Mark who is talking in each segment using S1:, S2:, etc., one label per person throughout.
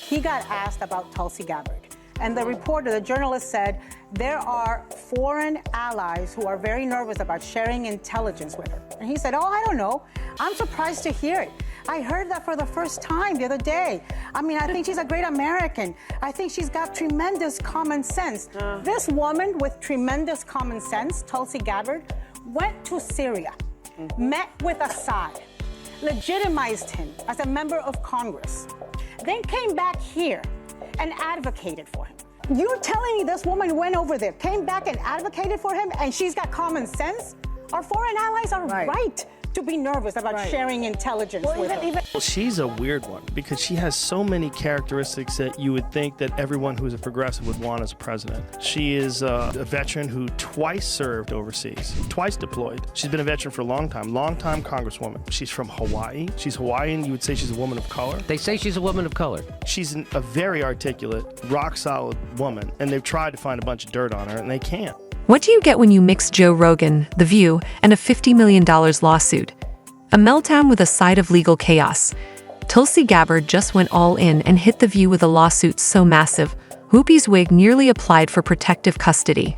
S1: he got asked about Tulsi Gabbard. And the reporter, the journalist said, there are foreign allies who are very nervous about sharing intelligence with her. And he said, oh, I don't know. I'm surprised to hear it. I heard that for the first time the other day. I mean, I think she's a great American. I think she's got tremendous common sense. This woman with tremendous common sense, Tulsi Gabbard, went to Syria, met with Assad, legitimized him as a member of Congress, then came back here and advocated for him. You're telling me this woman went over there, came back and advocated for him, and she's got common sense? Our foreign allies are right to be nervous about sharing intelligence with her.
S2: Well, she's a weird one because she has so many characteristics that you would think that everyone who's a progressive would want as a president. She is a veteran who twice served overseas, twice deployed. She's been a veteran for a long time congresswoman. She's from Hawaii. She's Hawaiian. You would say she's a woman of color.
S3: They say she's a woman of color.
S2: She's a very articulate, rock-solid woman, and they've tried to find a bunch of dirt on her, and they can't.
S4: What do you get when you mix Joe Rogan, The View, and a $50 million lawsuit? A meltdown with a side of legal chaos. Tulsi Gabbard just went all in and hit The View with a lawsuit so massive, Whoopi's wig nearly applied for protective custody.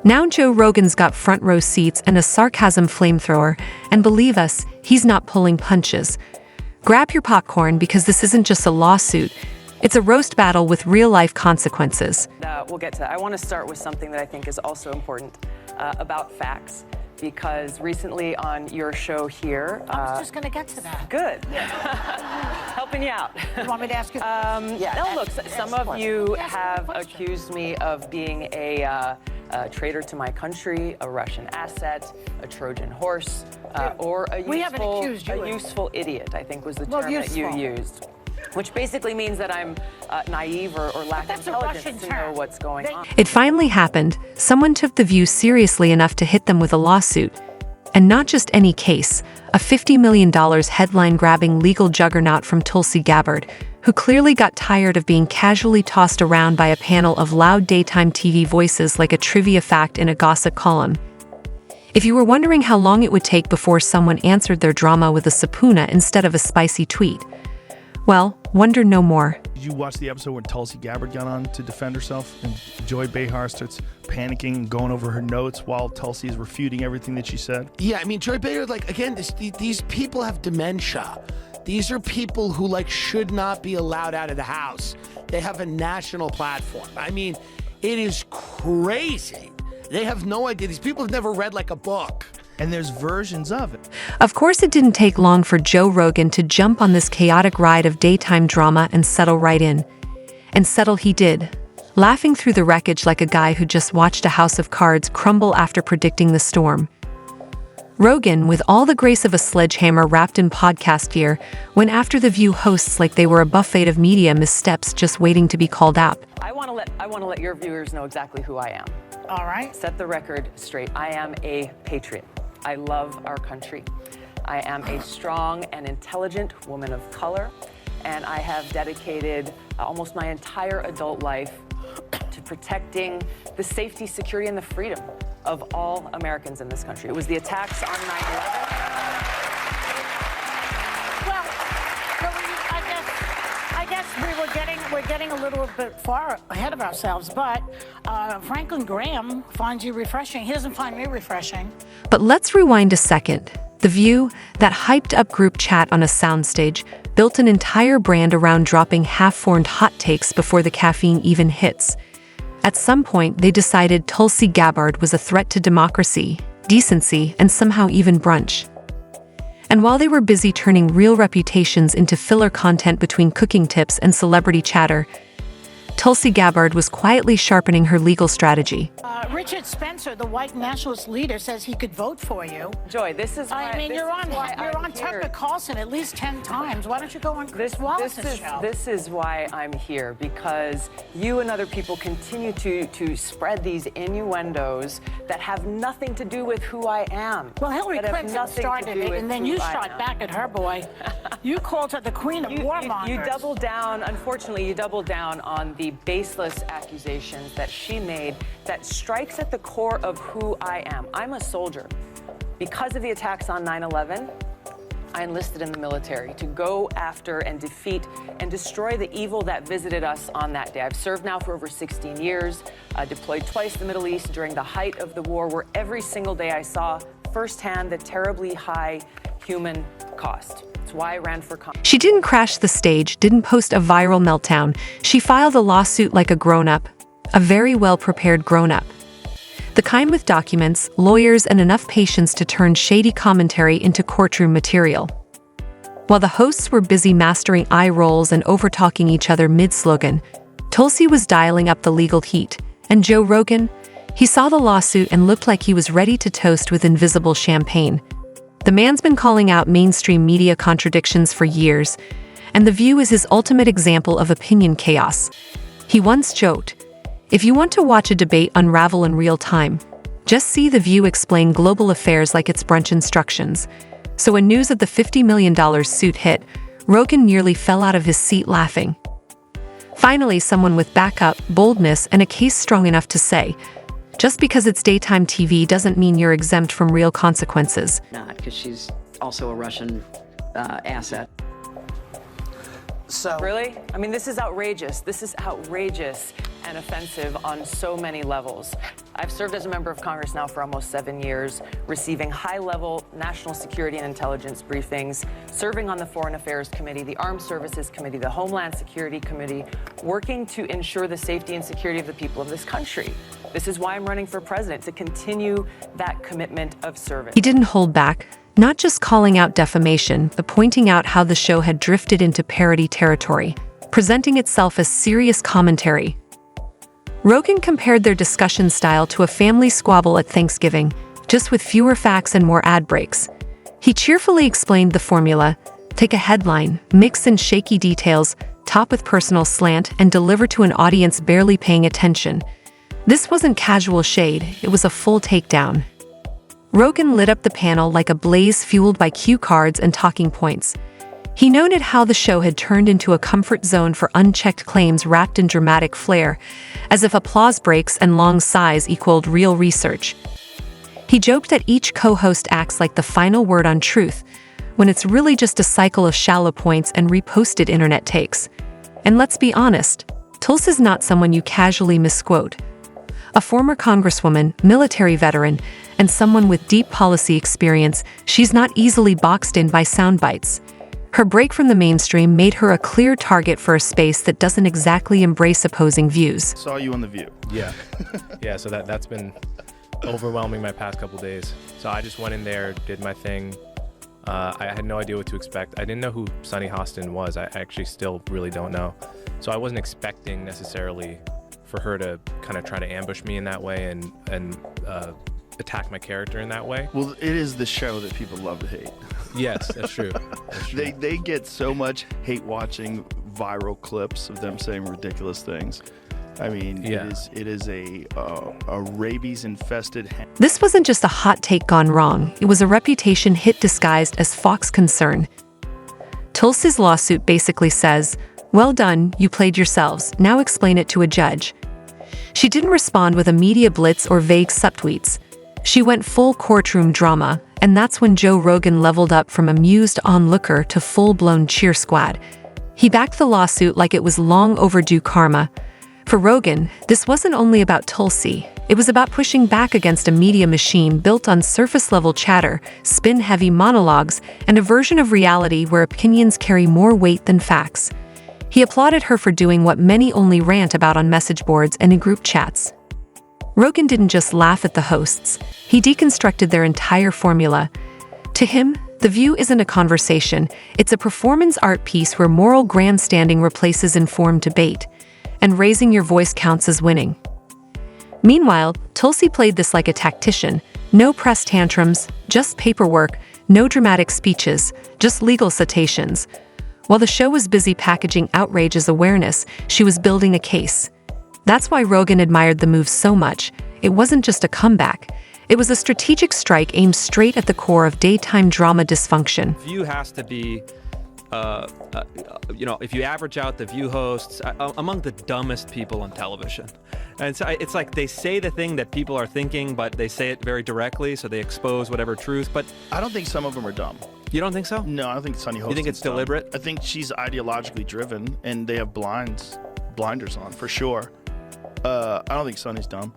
S4: Now Joe Rogan's got front row seats and a sarcasm flamethrower, and believe us, he's not pulling punches. Grab your popcorn because this isn't just a lawsuit. It's a roast battle with real-life consequences.
S5: We'll get to that. I want to start with something that I think is also important about facts, because recently on your show here...
S6: I was just going to get to that.
S5: Good. Helping you out.
S6: You want me to ask you?
S5: No, look, some of you have accused me of being a traitor to my country, a Russian asset, a Trojan horse, or a useful idiot, I think was the term that you used. Which basically means that I'm naive or lack intelligence to know what's going on.
S4: It finally happened. Someone took The View seriously enough to hit them with a lawsuit. And not just any case, a $50 million headline-grabbing legal juggernaut from Tulsi Gabbard, who clearly got tired of being casually tossed around by a panel of loud daytime TV voices like a trivia fact in a gossip column. If you were wondering how long it would take before someone answered their drama with a subpoena instead of a spicy tweet, well, wonder no more.
S2: Did you watch the episode where Tulsi Gabbard got on to defend herself and Joy Behar starts panicking and going over her notes while Tulsi is refuting everything that she said?
S7: Yeah, I mean, Joy Behar, like, again, these people have dementia. These are people who, like, should not be allowed out of the house. They have a national platform. I mean, it is crazy. They have no idea. These people have never read, like, a book.
S2: And there's versions of it.
S4: Of course, it didn't take long for Joe Rogan to jump on this chaotic ride of daytime drama and settle right in. And settle he did, laughing through the wreckage like a guy who just watched a house of cards crumble after predicting the storm. Rogan, with all the grace of a sledgehammer wrapped in podcast gear, went after The View hosts like they were a buffet of media missteps just waiting to be called out.
S5: I want to let your viewers know exactly who I am.
S6: All right.
S5: Set the record straight. I am a patriot. I love our country. I am a strong and intelligent woman of color, and I have dedicated almost my entire adult life to protecting the safety, security, and the freedom of all Americans in this country. It was the attacks on 9/11.
S6: Well, I guess we're getting a little bit far ahead of ourselves, but Franklin Graham finds you refreshing. He doesn't find me refreshing.
S4: But let's rewind a second. The View, that hyped-up group chat on a soundstage, built an entire brand around dropping half-formed hot takes before the caffeine even hits. At some point, they decided Tulsi Gabbard was a threat to democracy, decency, and somehow even brunch. And while they were busy turning real reputations into filler content between cooking tips and celebrity chatter, Tulsi Gabbard was quietly sharpening her legal strategy.
S6: Richard Spencer, the white nationalist leader, says he could vote for you.
S5: Joy, this is why
S6: you're on Tucker Carlson at least 10 times. Why don't you go on Chris Wallace's show?
S5: This is why I'm here, because you and other people continue to spread these innuendos that have nothing to do with who I am.
S6: Well, Hillary Clinton started it, and then you shot back at her, boy. You called her the queen of warmongers.
S5: You doubled down, unfortunately, you doubled down on the baseless accusations that she made that strikes at the core of who I am. I'm a soldier. Because of the attacks on 9/11, I enlisted in the military to go after and defeat and destroy the evil that visited us on that day. I've served now for over 16 years, deployed twice to the Middle East during the height of the war, where every single day I saw firsthand the terribly high human cost. That's why I ran for Congress.
S4: She didn't crash the stage, didn't post a viral meltdown. She filed a lawsuit like a grown-up, a very well-prepared grown-up. The kind with documents, lawyers, and enough patience to turn shady commentary into courtroom material. While the hosts were busy mastering eye rolls and over-talking each other mid-slogan, Tulsi was dialing up the legal heat. And Joe Rogan? He saw the lawsuit and looked like he was ready to toast with invisible champagne. The man's been calling out mainstream media contradictions for years, and The View is his ultimate example of opinion chaos. He once joked, "If you want to watch a debate unravel in real time, just see The View explain global affairs like it's brunch instructions." So when news of the $50 million suit hit, Rogan nearly fell out of his seat laughing. Finally, someone with backup, boldness, and a case strong enough to say, just because it's daytime TV doesn't mean you're exempt from real consequences.
S3: Not, because she's also a Russian asset.
S7: So
S5: Really? I mean, this is outrageous. This is outrageous and offensive on so many levels. I've served as a member of Congress now for almost 7 years, receiving high-level national security and intelligence briefings, serving on the Foreign Affairs Committee, the Armed Services Committee, the Homeland Security Committee, working to ensure the safety and security of the people of this country. This is why I'm running for president, to continue that commitment of service.
S4: He didn't hold back, not just calling out defamation, but pointing out how the show had drifted into parody territory, presenting itself as serious commentary. Rogan compared their discussion style to a family squabble at Thanksgiving, just with fewer facts and more ad breaks. He cheerfully explained the formula: take a headline, mix in shaky details, top with personal slant, and deliver to an audience barely paying attention. This wasn't casual shade, it was a full takedown. Rogan lit up the panel like a blaze fueled by cue cards and talking points. He noted how the show had turned into a comfort zone for unchecked claims wrapped in dramatic flair, as if applause breaks and long sighs equaled real research. He joked that each co-host acts like the final word on truth, when it's really just a cycle of shallow points and reposted internet takes. And let's be honest, Tulsi's not someone you casually misquote. A former congresswoman, military veteran, and someone with deep policy experience, she's not easily boxed in by sound bites. Her break from the mainstream made her a clear target for a space that doesn't exactly embrace opposing views.
S2: Saw you on The View.
S8: Yeah. Yeah, so that's been overwhelming my past couple days. So I just went in there, did my thing. I had no idea what to expect. I didn't know who Sunny Hostin was. I actually still really don't know. So I wasn't expecting necessarily for her to kind of try to ambush me in that way and attack my character in that way.
S2: Well, it is the show that people love to hate.
S8: Yes, that's true. That's true.
S2: They get so much hate watching viral clips of them saying ridiculous things. I mean,
S8: Yeah.
S2: it is a rabies-infested.
S4: This wasn't just a hot take gone wrong, it was a reputation hit disguised as Fox concern. Tulsi's lawsuit basically says, "Well done, you played yourselves, now explain it to a judge." She didn't respond with a media blitz or vague subtweets. She went full courtroom drama, and that's when Joe Rogan leveled up from amused onlooker to full-blown cheer squad. He backed the lawsuit like it was long overdue karma. For Rogan, this wasn't only about Tulsi. It was about pushing back against a media machine built on surface-level chatter, spin-heavy monologues, and a version of reality where opinions carry more weight than facts. He applauded her for doing what many only rant about on message boards and in group chats. Rogan didn't just laugh at the hosts, he deconstructed their entire formula. To him, The View isn't a conversation, it's a performance art piece where moral grandstanding replaces informed debate, and raising your voice counts as winning. Meanwhile, Tulsi played this like a tactician. No press tantrums, just paperwork, no dramatic speeches, just legal citations. While the show was busy packaging outrage as awareness, she was building a case. That's why Rogan admired the move so much. It wasn't just a comeback. It was a strategic strike aimed straight at the core of daytime drama dysfunction.
S9: View has to be, if you average out the View hosts, among the dumbest people on television. And so it's like they say the thing that people are thinking, but they say it very directly, so they expose whatever truth. But
S2: I don't think some of them are dumb.
S9: You don't think so?
S2: No, I don't think Sunny Hostin.
S9: You think it's deliberate?
S2: I think she's ideologically driven, and they have blinders on for sure. I don't think Sunny's dumb.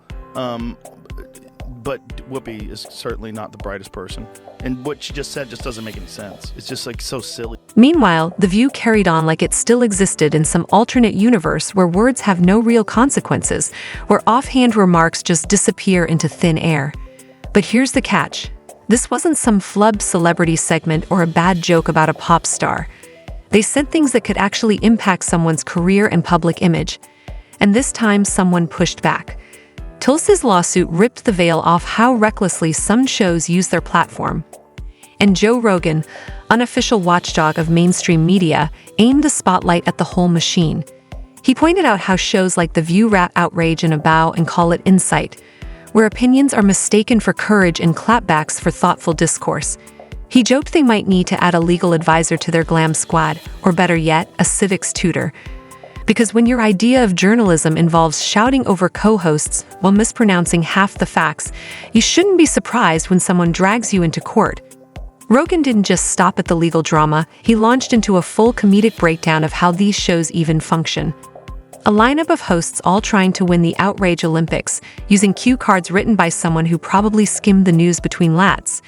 S2: But Whoopi is certainly not the brightest person. And what she just said just doesn't make any sense. It's just like so silly.
S4: Meanwhile, The View carried on like it still existed in some alternate universe where words have no real consequences, where offhand remarks just disappear into thin air. But here's the catch. This wasn't some flub celebrity segment or a bad joke about a pop star. They said things that could actually impact someone's career and public image. And this time, someone pushed back. Tulsi's lawsuit ripped the veil off how recklessly some shows use their platform. And Joe Rogan, unofficial watchdog of mainstream media, aimed the spotlight at the whole machine. He pointed out how shows like The View wrap outrage in a bow and call it insight, where opinions are mistaken for courage and clapbacks for thoughtful discourse. He joked they might need to add a legal advisor to their glam squad, or better yet, a civics tutor. Because when your idea of journalism involves shouting over co-hosts while mispronouncing half the facts, you shouldn't be surprised when someone drags you into court. Rogan didn't just stop at the legal drama, he launched into a full comedic breakdown of how these shows even function. A lineup of hosts all trying to win the Outrage Olympics, using cue cards written by someone who probably skimmed the news between lats.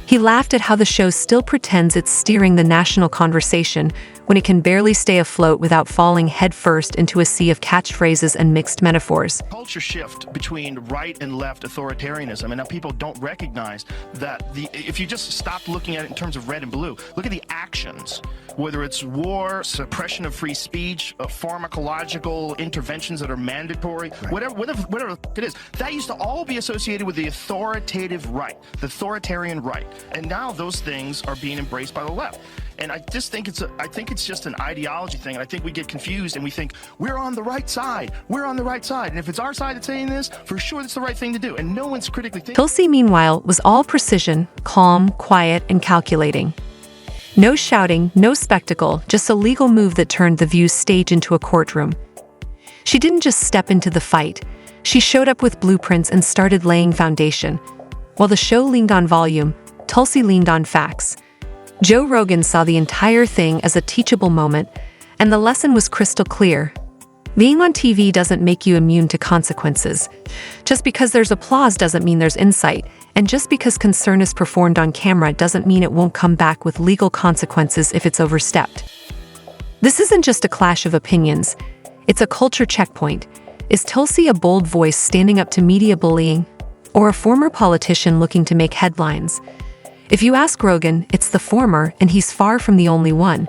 S4: He laughed at how the show still pretends it's steering the national conversation when it can barely stay afloat without falling headfirst into a sea of catchphrases and mixed metaphors.
S2: Culture shift between right and left authoritarianism, and now people don't recognize that if you just stop looking at it in terms of red and blue, look at the actions, whether it's war, suppression of free speech, pharmacological interventions that are mandatory, whatever it is, that used to all be associated with the authoritative right, the authoritarian right. And now those things are being embraced by the left. And I just think it's just an ideology thing. And I think we get confused and we think we're on the right side. We're on the right side. And if it's our side that's saying this, for sure that's the right thing to do. And no one's critically thinking.
S4: Tulsi, meanwhile, was all precision, calm, quiet, and calculating. No shouting, no spectacle, just a legal move that turned The View's stage into a courtroom. She didn't just step into the fight. She showed up with blueprints and started laying foundation. While the show leaned on volume, Tulsi leaned on facts. Joe Rogan saw the entire thing as a teachable moment, and the lesson was crystal clear. Being on TV doesn't make you immune to consequences. Just because there's applause doesn't mean there's insight, and just because concern is performed on camera doesn't mean it won't come back with legal consequences if it's overstepped. This isn't just a clash of opinions, it's a culture checkpoint. Is Tulsi a bold voice standing up to media bullying, or a former politician looking to make headlines? If you ask Rogan, it's the former, and he's far from the only one.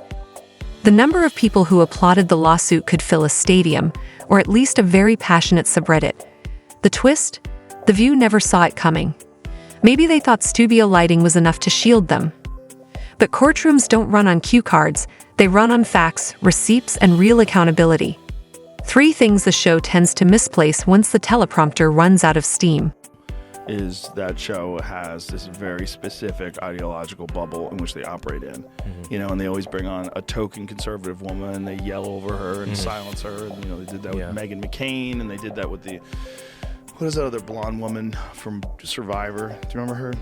S4: The number of people who applauded the lawsuit could fill a stadium, or at least a very passionate subreddit. The twist? The View never saw it coming. Maybe they thought studio lighting was enough to shield them. But courtrooms don't run on cue cards, they run on facts, receipts, and real accountability. 3 things the show tends to misplace once the teleprompter runs out of steam.
S2: Is that show has this very specific ideological bubble in which they operate in, and they always bring on a token conservative woman and they yell over her and silence her, and they did that with Meghan McCain, and they did that with what is that other blonde woman from Survivor? Do you remember her,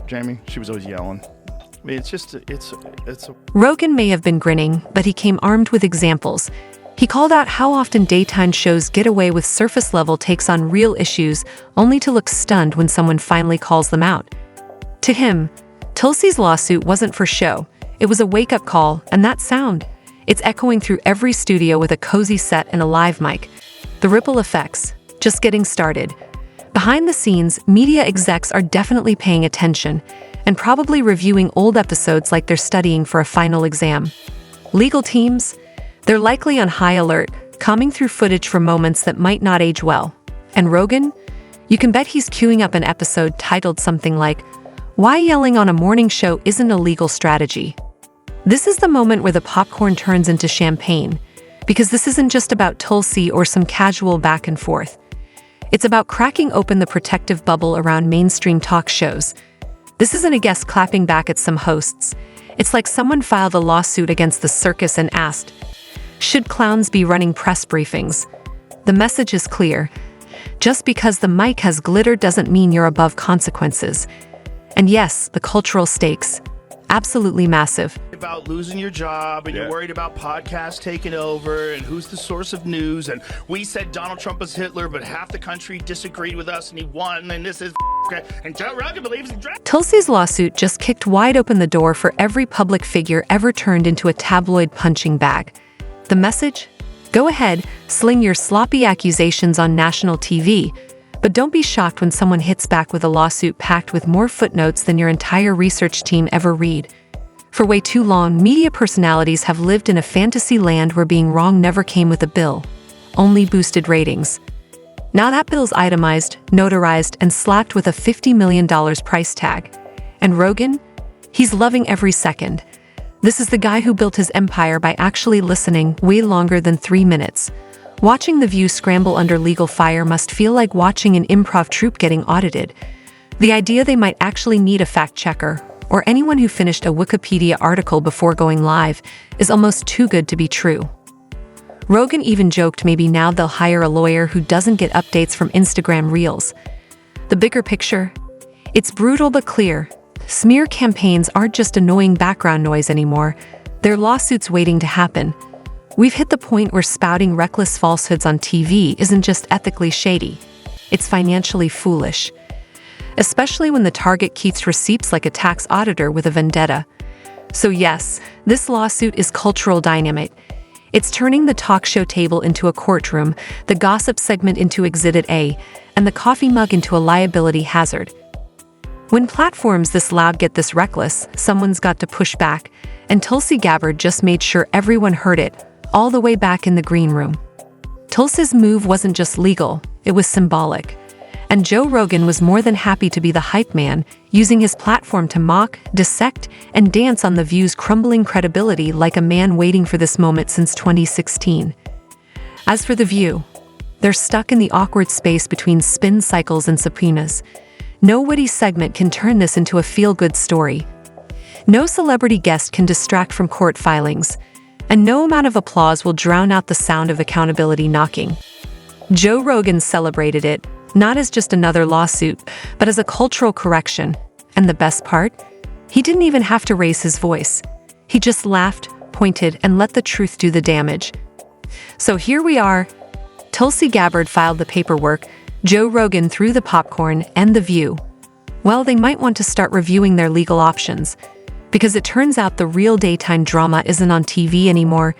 S2: Jamie? She was always yelling. I mean, it's a...
S4: Rogan may have been grinning, but he came armed with examples. He called out how often daytime shows get away with surface-level takes on real issues, only to look stunned when someone finally calls them out. To him, Tulsi's lawsuit wasn't for show. It was a wake-up call, and that sound, it's echoing through every studio with a cozy set and a live mic. The ripple effects, just getting started. Behind the scenes, media execs are definitely paying attention, and probably reviewing old episodes like they're studying for a final exam. Legal teams? They're likely on high alert, combing through footage from moments that might not age well. And Rogan? You can bet he's queuing up an episode titled something like, "Why Yelling on a Morning Show Isn't a Legal Strategy." This is the moment where the popcorn turns into champagne, because this isn't just about Tulsi or some casual back and forth. It's about cracking open the protective bubble around mainstream talk shows. This isn't a guest clapping back at some hosts. It's like someone filed a lawsuit against the circus and asked, should clowns be running press briefings? The message is clear. Just because the mic has glitter doesn't mean you're above consequences. And yes, the cultural stakes. Absolutely massive.
S2: About losing your job, and you're worried about podcasts taking over, and who's the source of news, and we said Donald Trump is Hitler, but half the country disagreed with us, and he won, and this is and Joe Rogan believes he drank.
S4: Tulsi's lawsuit just kicked wide open the door for every public figure ever turned into a tabloid punching bag. The message? Go ahead, sling your sloppy accusations on national TV, but don't be shocked when someone hits back with a lawsuit packed with more footnotes than your entire research team ever read. For way too long, media personalities have lived in a fantasy land where being wrong never came with a bill, only boosted ratings. Now that bill's itemized, notarized, and slapped with a $50 million price tag. And Rogan? He's loving every second. This is the guy who built his empire by actually listening way longer than 3 minutes. Watching The View scramble under legal fire must feel like watching an improv troupe getting audited. The idea they might actually need a fact-checker, or anyone who finished a Wikipedia article before going live, is almost too good to be true. Rogan even joked maybe now they'll hire a lawyer who doesn't get updates from Instagram Reels. The bigger picture? It's brutal but clear. Smear campaigns aren't just annoying background noise anymore. They're lawsuits waiting to happen. We've hit the point where spouting reckless falsehoods on TV isn't just ethically shady. It's financially foolish. Especially when the target keeps receipts like a tax auditor with a vendetta. So yes, this lawsuit is cultural dynamite. It's turning the talk show table into a courtroom, the gossip segment into Exhibit A, and the coffee mug into a liability hazard. When platforms this loud get this reckless, someone's got to push back, and Tulsi Gabbard just made sure everyone heard it, all the way back in the green room. Tulsi's move wasn't just legal, it was symbolic. And Joe Rogan was more than happy to be the hype man, using his platform to mock, dissect, and dance on The View's crumbling credibility like a man waiting for this moment since 2016. As for The View, they're stuck in the awkward space between spin cycles and subpoenas. No witty segment can turn this into a feel-good story. No celebrity guest can distract from court filings, and no amount of applause will drown out the sound of accountability knocking. Joe Rogan celebrated it, not as just another lawsuit, but as a cultural correction. And the best part? He didn't even have to raise his voice. He just laughed, pointed, and let the truth do the damage. So here we are. Tulsi Gabbard filed the paperwork, Joe Rogan threw the popcorn, and The View. Well, they might want to start reviewing their legal options, because it turns out the real daytime drama isn't on TV anymore,